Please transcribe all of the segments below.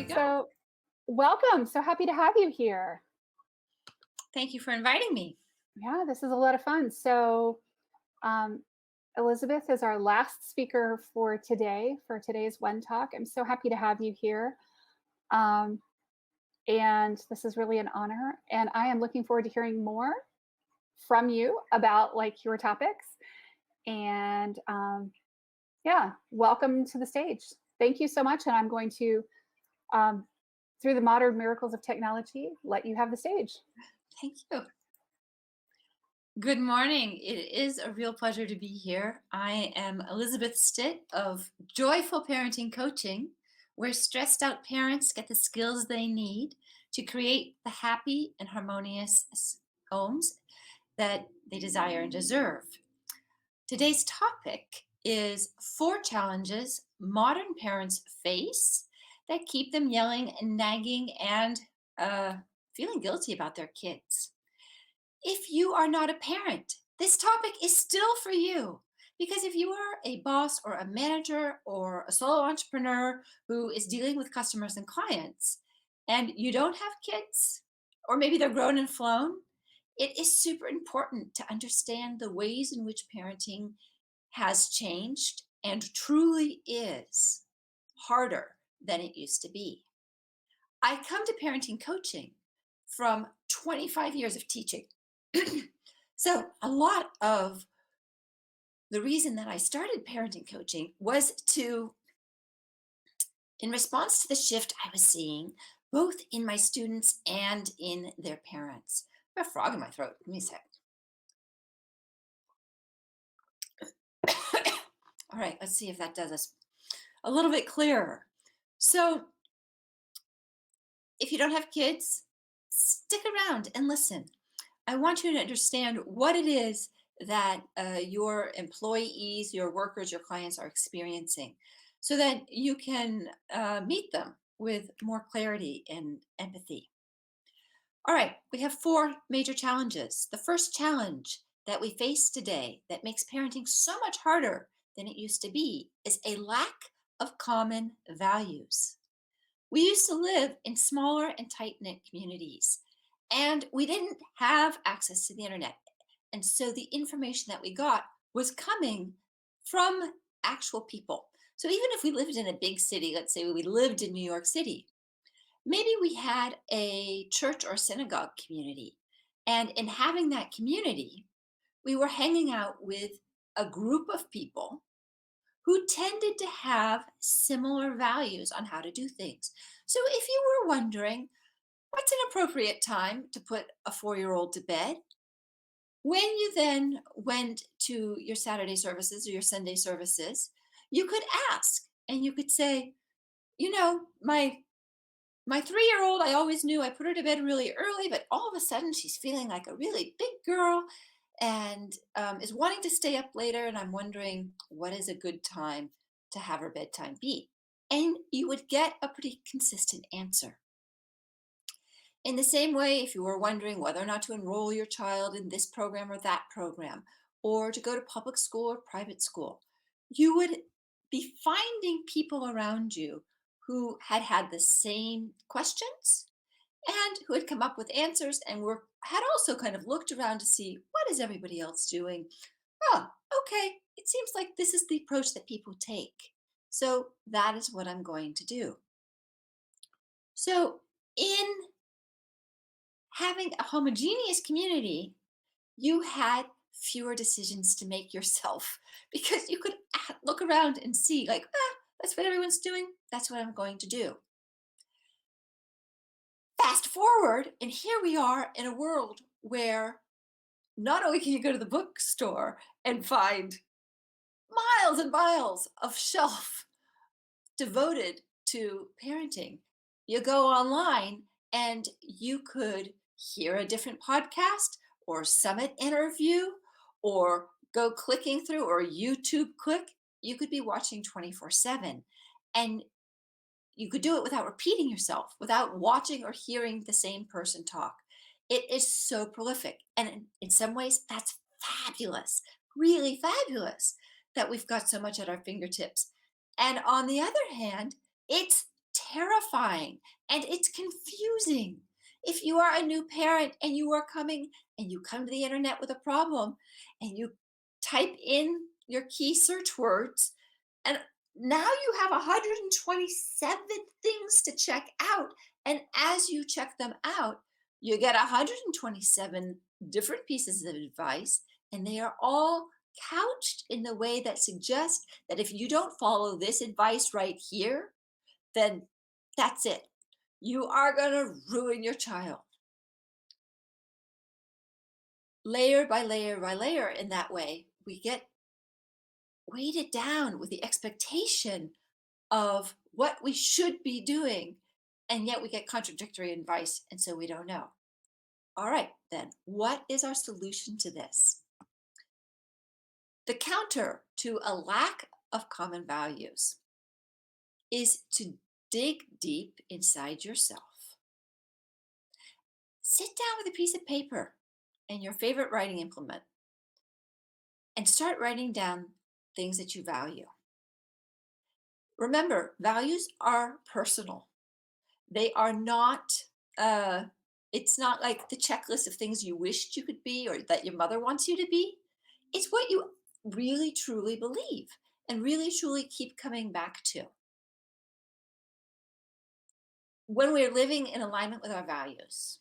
go. So, welcome. So happy to have you here. Thank you for inviting me. Yeah, this is a lot of fun. Um, Elizabeth is our last speaker for today, for today's WEN Talk. I'm so happy to have you here. Um, and this is really an honor. And I am looking forward to hearing more from you about like your topics. And yeah, welcome to the stage. Thank you so much. And I'm going to, um, through the modern miracles of technology, let you have the stage. Thank you. Good morning. It is a real pleasure to be here. I am Elisabeth Stitt of Joyful Parenting Coaching, where stressed out parents get the skills they need to create the happy and harmonious homes that they desire and deserve. Today's topic is 4 challenges modern parents face that keep them yelling and nagging and feeling guilty about their kids. If you are not a parent, this topic is still for you. Because if you are a boss or a manager or a solo entrepreneur who is dealing with customers and clients, and you don't have kids, or maybe they're grown and flown, it is super important to understand the ways in which parenting has changed and truly is harder than it used to be. I come to parenting coaching from 25 years of teaching. So, a lot of the reason that I started parenting coaching was in response to the shift I was seeing, both in my students and in their parents. I have a frog in my throat. Give me a sec. All right, let's see if that does us a little bit clearer. So, if you don't have kids, stick around and listen. I want you to understand what it is that your employees, your workers, your clients are experiencing so that you can meet them with more clarity and empathy. All right, we have 4 major challenges. The first challenge that we face today that makes parenting so much harder than it used to be is a lack of common values. We used to live in smaller and tight knit communities, and we didn't have access to the internet. And so the information that we got was coming from actual people. So even if we lived in a big city, let's say we lived in New York City, maybe we had a church or synagogue community. And in having that community, we were hanging out with a group of people who tended to have similar values on how to do things. So if you were wondering, what's an appropriate time to put a 4-year-old to bed? When you then went to your Saturday services or your Sunday services, you could ask and you could say, you know, my 3-year-old, I always knew I put her to bed really early, but all of a sudden she's feeling like a really big girl and is wanting to stay up later. And I'm wondering what is a good time to have her bedtime be? And you would get a pretty consistent answer. In the same way, if you were wondering whether or not to enroll your child in this program or that program, or to go to public school or private school, you would be finding people around you who had had the same questions and who had come up with answers and had also kind of looked around to see what is everybody else doing. Oh, okay, it seems like this is the approach that people take. So that is what I'm going to do. So in having a homogeneous community, you had fewer decisions to make yourself because you could look around and see, like, that's what everyone's doing. That's what I'm going to do. Fast forward, and here we are in a world where not only can you go to the bookstore and find miles and miles of shelf devoted to parenting, you go online and you could hear a different podcast or summit interview or go clicking through or YouTube click. You could be watching 24/7 and you could do it without repeating yourself, without watching or hearing the same person talk. It is so prolific. And in some ways, that's fabulous, really fabulous that we've got so much at our fingertips. And on the other hand, it's terrifying and it's confusing. If you are a new parent and you are coming and you come to the internet with a problem and you type in your key search words, and now you have 127 things to check out. And as you check them out, you get 127 different pieces of advice, and they are all couched in the way that suggests that if you don't follow this advice right here, then that's it. You are going to ruin your child. Layer by layer by layer, in that way, we get weighted down with the expectation of what we should be doing, and yet we get contradictory advice, and so we don't know. All right, then, what is our solution to this? The counter to a lack of common values is to dig deep inside yourself. Sit down with a piece of paper and your favorite writing implement and start writing down things that you value. Remember, values are personal. They are not, uh, it's not like the checklist of things you wished you could be or that your mother wants you to be. It's what you really truly believe and really truly keep coming back to. When we're living in alignment with our values,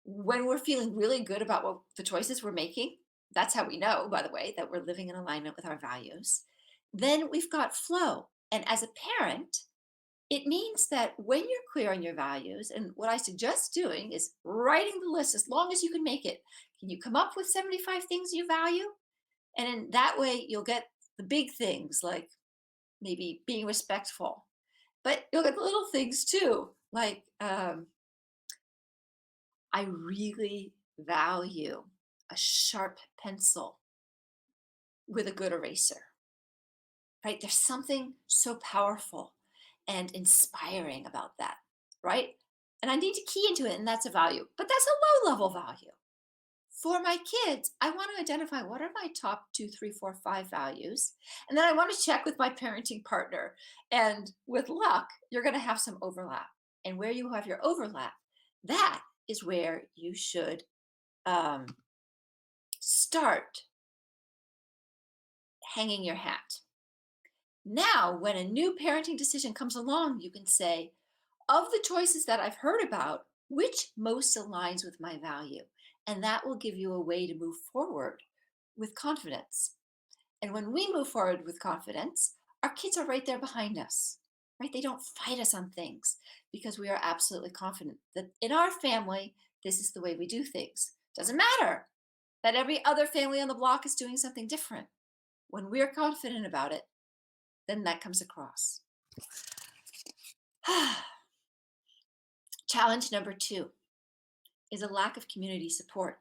when we're feeling really good about what the choices we're making, that's how we know, by the way, that we're living in alignment with our values, then we've got flow. And as a parent, it means that when you're clear on your values, and what I suggest doing is writing the list as long as you can make it. Can you come up with 75 things you value? And in that way, you'll get the big things like maybe being respectful, but you'll get the little things too, like I really value a sharp pencil with a good eraser, right? There's something so powerful and inspiring about that, right? And I need to key into it, and that's a value, but that's a low level value. For my kids, I want to identify what are my top two, three, four, five values. And then I want to check with my parenting partner. And with luck, you're going to have some overlap. And where you have your overlap, that is where you should um, start hanging your hat. Now, when a new parenting decision comes along, you can say, of the choices that I've heard about, which most aligns with my value? And that will give you a way to move forward with confidence. And when we move forward with confidence, our kids are right there behind us, right? They don't fight us on things because we are absolutely confident that in our family, this is the way we do things. Doesn't matter that every other family on the block is doing something different. When we're confident about it, then that comes across. Challenge number 2 is a lack of community support.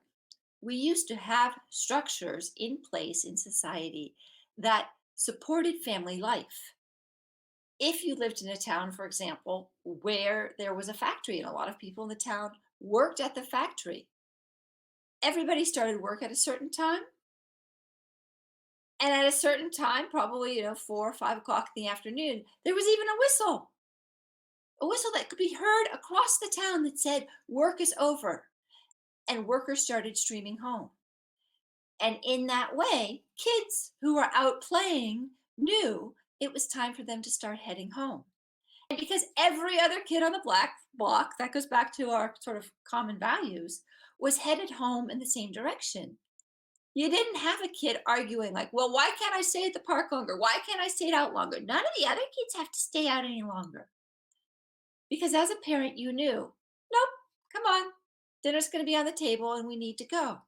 We used to have structures in place in society that supported family life. If you lived in a town, for example, where there was a factory and a lot of people in the town worked at the factory, everybody started work at a certain time. And at a certain time, probably 4 or 5 o'clock in the afternoon, there was even a whistle that could be heard across the town that said, work is over. And workers started streaming home. And in that way, kids who were out playing knew it was time for them to start heading home. And because every other kid on the black block, that goes back to our sort of common values, was headed home in the same direction. You didn't have a kid arguing like, well, why can't I stay at the park longer? Why can't I stay out longer? None of the other kids have to stay out any longer. Because as a parent, you knew, nope, come on, dinner's going to be on the table and we need to go.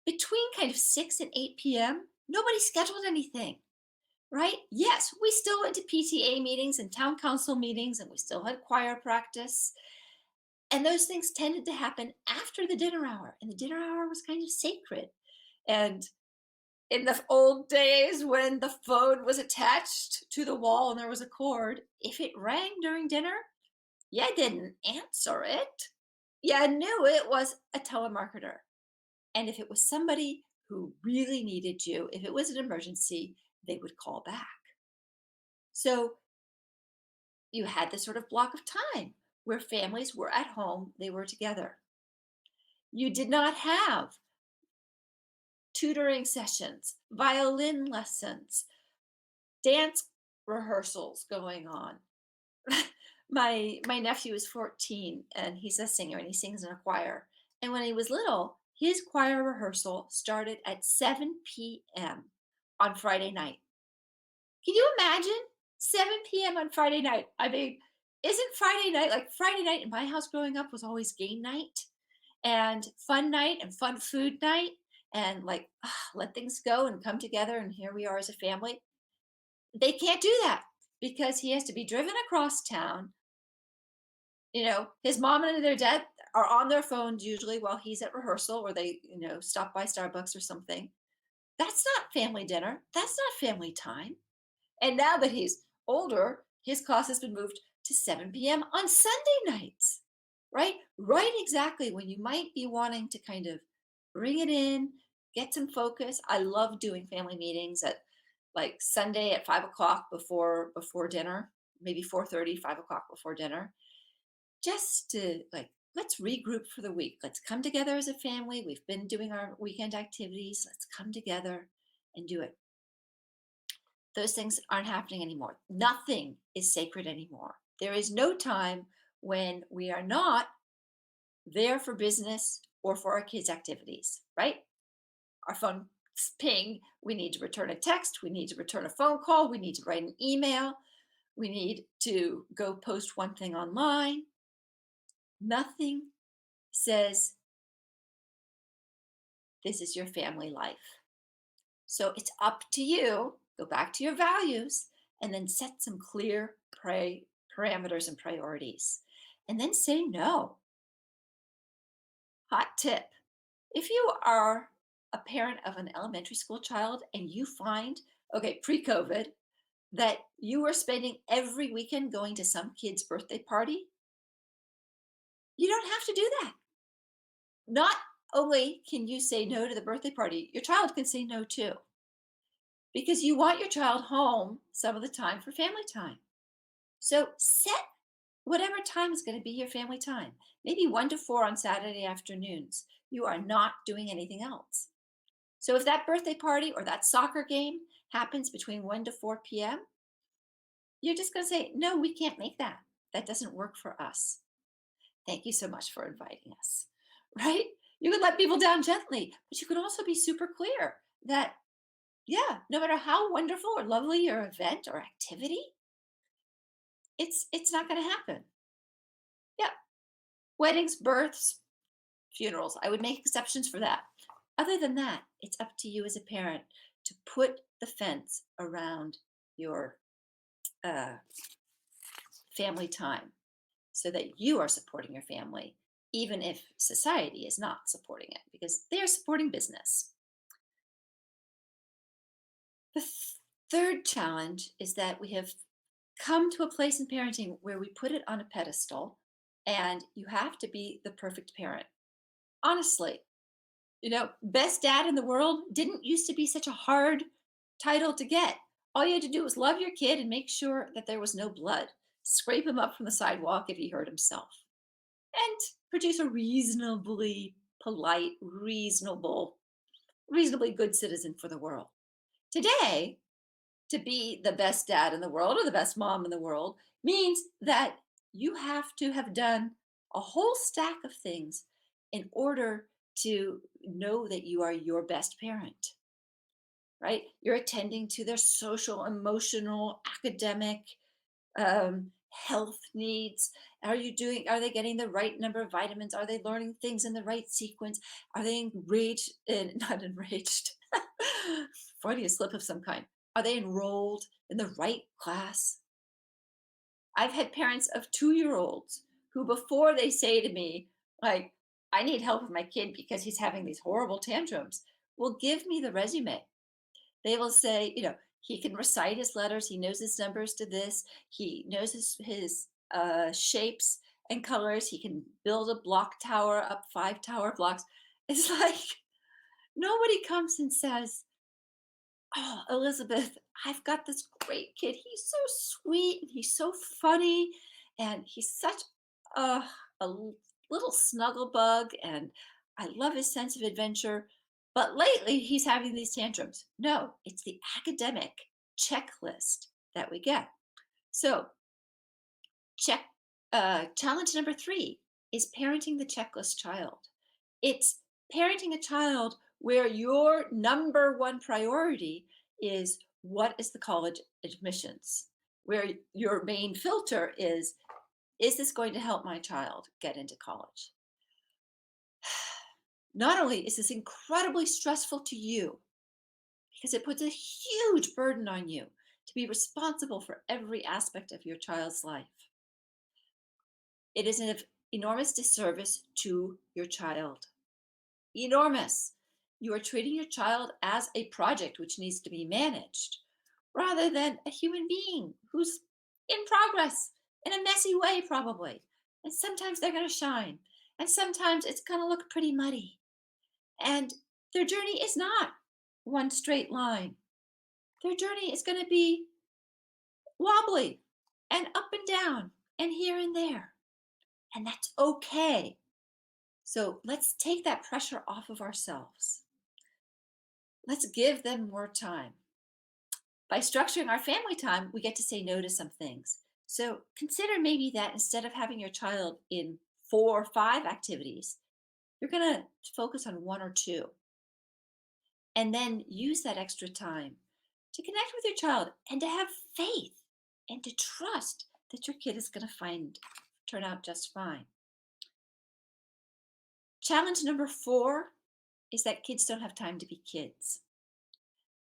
Between kind of 6 and 8 p.m., nobody scheduled anything, right? Yes, we still went to PTA meetings and town council meetings, and we still had choir practice. And those things tended to happen after the dinner hour. And the dinner hour was kind of sacred. And in the old days when the phone was attached to the wall and there was a cord, if it rang during dinner, you didn't answer it. You knew it was a telemarketer. And if it was somebody who really needed you, if it was an emergency, they would call back. So You had this sort of block of time where families were at home, they were together. You did not have tutoring sessions, violin lessons, dance rehearsals going on. My nephew is 14 and he's a singer and he sings in a choir. And when he was little, his choir rehearsal started at 7 p.m. on Friday night. Can you imagine 7 p.m. on Friday night? I mean, isn't Friday night like Friday night in my house growing up was always game night and fun night and fun food night and like let things go and come together and here we are as a family. They can't do that because he has to be driven across town. His mom and their dad are on their phones usually while he's at rehearsal or they, stop by Starbucks or something. That's not family dinner. That's not family time. And now that he's older, his class has been moved to 7 p.m. on Sunday nights, right? Right exactly when you might be wanting to kind of bring it in, get some focus. I love doing family meetings at like Sunday at 5 o'clock before dinner, maybe 4:30, 5 o'clock before dinner, just to like let's regroup for the week. Let's come together as a family. We've been doing our weekend activities. Let's come together and do it. Those things aren't happening anymore. Nothing is sacred anymore. There is no time when we are not there for business or for our kids' activities, right? Our phone ping, we need to return a text, we need to return a phone call, we need to write an email, we need to go post one thing online. Nothing says this is your family life. So it's up to you. Go back to your values and then set some clear parameters and priorities. And then say no. Hot tip. If you are a parent of an elementary school child and you find, okay, pre COVID, that you were spending every weekend going to some kid's birthday party, you don't have to do that. Not only can you say no to the birthday party, your child can say no too, because you want your child home some of the time for family time. So set whatever time is going to be your family time. Maybe 1 to 4 on Saturday afternoons. You are not doing anything else. So if that birthday party or that soccer game happens between 1 to 4 p.m., you're just going to say, no, we can't make that. That doesn't work for us. Thank you so much for inviting us. Right? You can let people down gently, but you can also be super clear that, yeah, no matter how wonderful or lovely your event or activity, it's not going to happen. Yeah, weddings, births, funerals. I would make exceptions for that. Other than that, it's up to you as a parent to put the fence around your uh, family time so that you are supporting your family, even if society is not supporting it because they're supporting business. The third challenge is that we have come to a place in parenting where we put it on a pedestal and you have to be the perfect parent. Honestly, best dad in the world didn't used to be such a hard title to get. All you had to do was love your kid and make sure that there was no blood. Scrape him up from the sidewalk if he hurt himself. And produce a reasonably polite, reasonably good citizen for the world. Today, to be the best dad in the world or the best mom in the world means that you have to have done a whole stack of things in order to know that you are your best parent, right? You're attending to their social, emotional, academic, health needs. Are they getting the right number of vitamins? Are they learning things in the right sequence? Are they enraged, not enraged, Freudian slip of some kind? Are they enrolled in the right class? I've had parents of 2-year olds who, before they say to me, like, I need help with my kid because he's having these horrible tantrums, will give me the resume. They will say, he can recite his letters, he knows his numbers to this, he knows his shapes and colors, he can build a block tower up 5 tower blocks. It's like nobody comes and says, oh, Elizabeth, I've got this great kid. He's so sweet and he's so funny and he's such a, a little snuggle bug and I love his sense of adventure. But lately he's having these tantrums. No, it's the academic checklist that we get. So check challenge number 3 is parenting the checklist child. It's parenting a child where your number one priority is what is the college admissions, where your main filter is this going to help my child get into college? Not only is this incredibly stressful to you because it puts a huge burden on you to be responsible for every aspect of your child's life, it is an enormous disservice to your child. Enormous. You are treating your child as a project which needs to be managed rather than a human being who's in progress in a messy way, probably. And sometimes they're going to shine, and sometimes it's going to look pretty muddy. And their journey is not one straight line, their journey is going to be wobbly and up and down and here and there. And that's okay. So let's take that pressure off of ourselves. Let's give them more time. By structuring our family time, we get to say no to some things. So consider maybe that instead of having your child in 4 or 5 activities, you're going to focus on 1 or 2 and then use that extra time to connect with your child and to have faith and to trust that your kid is going to turn out just fine. Challenge number 4 is that kids don't have time to be kids.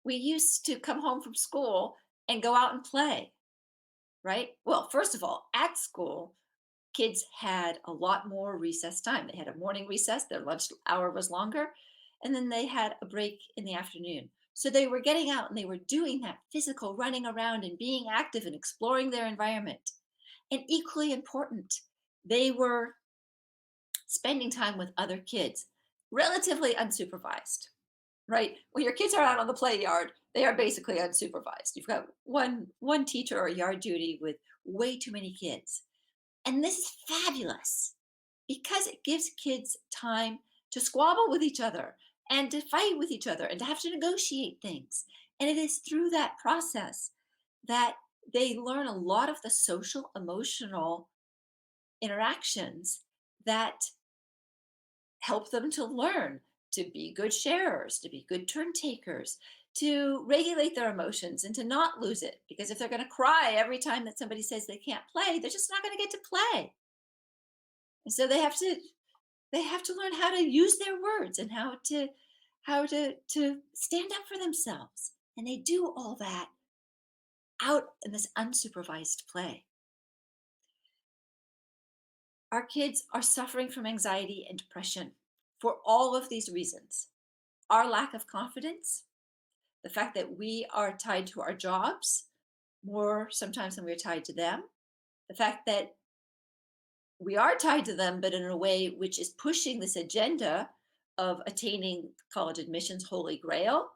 We used to come home from school and go out and play, right? Well, first of all, at school, kids had a lot more recess time. They had a morning recess, their lunch hour was longer, and then they had a break in the afternoon. So they were getting out and they were doing that physical running around and being active and exploring their environment. And equally important, they were spending time with other kids, relatively unsupervised. Right? When your kids are out on the play yard, they are basically unsupervised. You've got one teacher or yard duty with way too many kids. And this is fabulous because it gives kids time to squabble with each other and to fight with each other and to have to negotiate things. And it is through that process that they learn a lot of the social emotional interactions that help them to learn to be good sharers, to be good turn takers, to regulate their emotions and to not lose it. Because if they're going to cry every time that somebody says they can't play, they're just not going to get to play. And so they have to learn how to use their words and how to stand up for themselves. And they do all that out in this unsupervised play. Our kids are suffering from anxiety and depression for all of these reasons. Our lack of confidence, the fact that we are tied to our jobs more sometimes than we're tied to them, the fact that we are tied to them, but in a way which is pushing this agenda of attaining college admissions holy grail.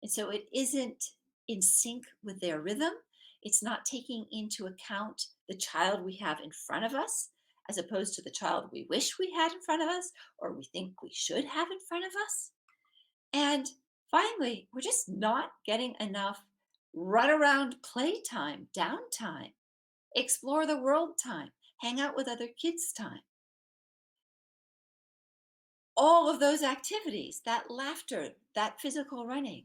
And so it isn't in sync with their rhythm. It's not taking into account the child we have in front of us, as opposed to the child we wish we had in front of us or we think we should have in front of us. And finally, we're just not getting enough run around playtime, downtime, explore the world time, hang out with other kids time. All of those activities, that laughter, that physical running,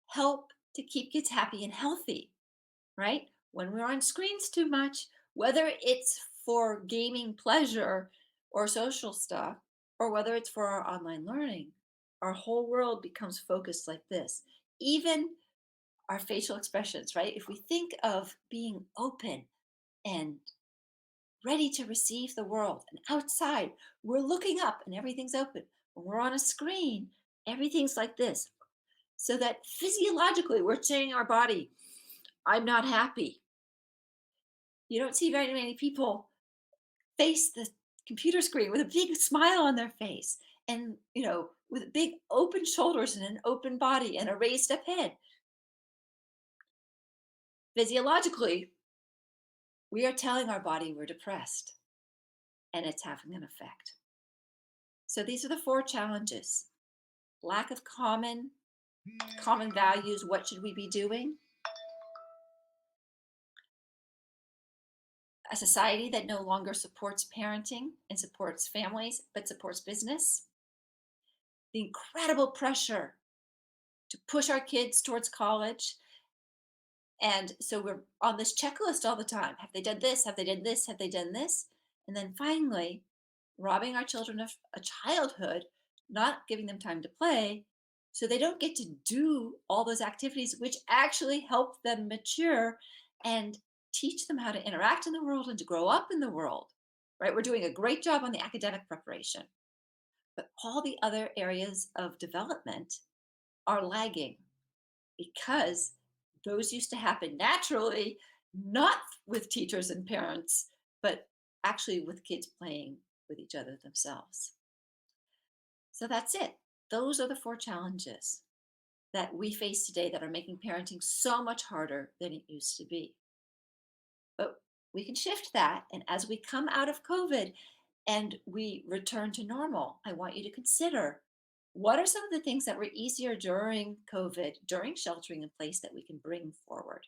help to keep kids happy and healthy, right? When we're on screens too much, whether it's for gaming pleasure or social stuff, or whether it's for our online learning, our whole world becomes focused like this. Even our facial expressions, right? If we think of being open and ready to receive the world, and outside, we're looking up and everything's open. When we're on a screen, everything's like this. So that physiologically, we're saying our body, I'm not happy. You don't see very many people face the computer screen with a big smile on their face and, with big open shoulders and an open body and a raised up head. Physiologically, we are telling our body we're depressed, and it's having an effect. So these are the four challenges: lack of common values. What should we be doing? A society that no longer supports parenting and supports families, but supports business. The incredible pressure to push our kids towards college. And so we're on this checklist all the time. Have they done this? Have they done this? Have they done this? And then finally, robbing our children of a childhood, not giving them time to play, so they don't get to do all those activities which actually help them mature and teach them how to interact in the world and to grow up in the world. Right? We're doing a great job on the academic preparation, but all the other areas of development are lagging because those used to happen naturally, not with teachers and parents, but actually with kids playing with each other themselves. So that's it. Those are the four challenges that we face today that are making parenting so much harder than it used to be. But we can shift that. And as we come out of COVID and we return to normal, I want you to consider what are some of the things that were easier during COVID, during sheltering in place, that we can bring forward,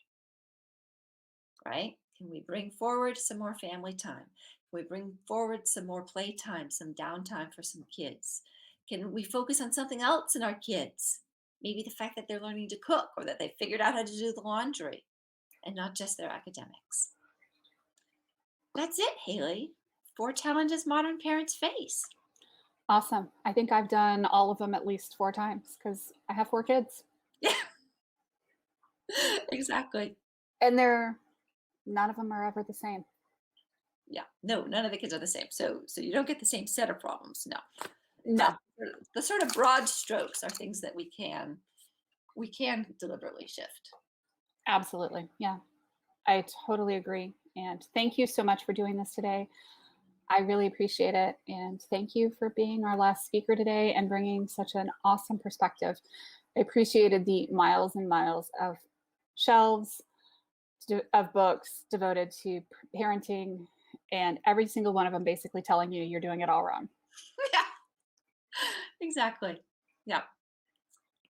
right? Can we bring forward some more family time? Can we bring forward some more playtime, some downtime for some kids? Can we focus on something else in our kids? Maybe the fact that they're learning to cook or that they figured out how to do the laundry and not just their academics. That's it, Haley. Four challenges modern parents face. Awesome. I think I've done all of them at least 4 times because I have 4 kids, Yeah, exactly. and none of them are ever the same. Yeah. No, none of the kids are the same. So you don't get the same set of problems. No. But No, the sort of broad strokes are things that we can deliberately shift. absolutely. Yeah, I totally agree, and thank you so much for doing this today. I really appreciate it, and thank you for being our last speaker today and bringing such an awesome perspective. I appreciated the miles and miles of shelves of books devoted to parenting, and every single one of them basically telling you you're doing it all wrong. Yeah, exactly. Yeah. I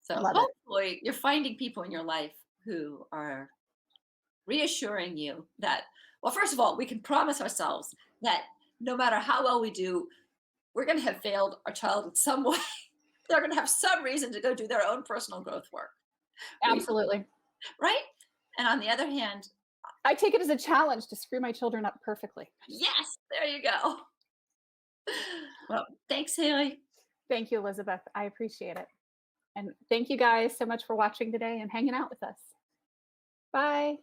So love it. hopefully you're finding people in your life who are reassuring you that, well, first of all, we can promise ourselves that no matter how well we do, we're going to have failed our child in some way. They're going to have some reason to go do their own personal growth work. We Absolutely. right? And on the other hand, I take it as a challenge to screw my children up perfectly. yes, there you go. Well, thanks, Haley. Thank you, Elizabeth. I appreciate it. And thank you guys so much for watching today and hanging out with us. Bye.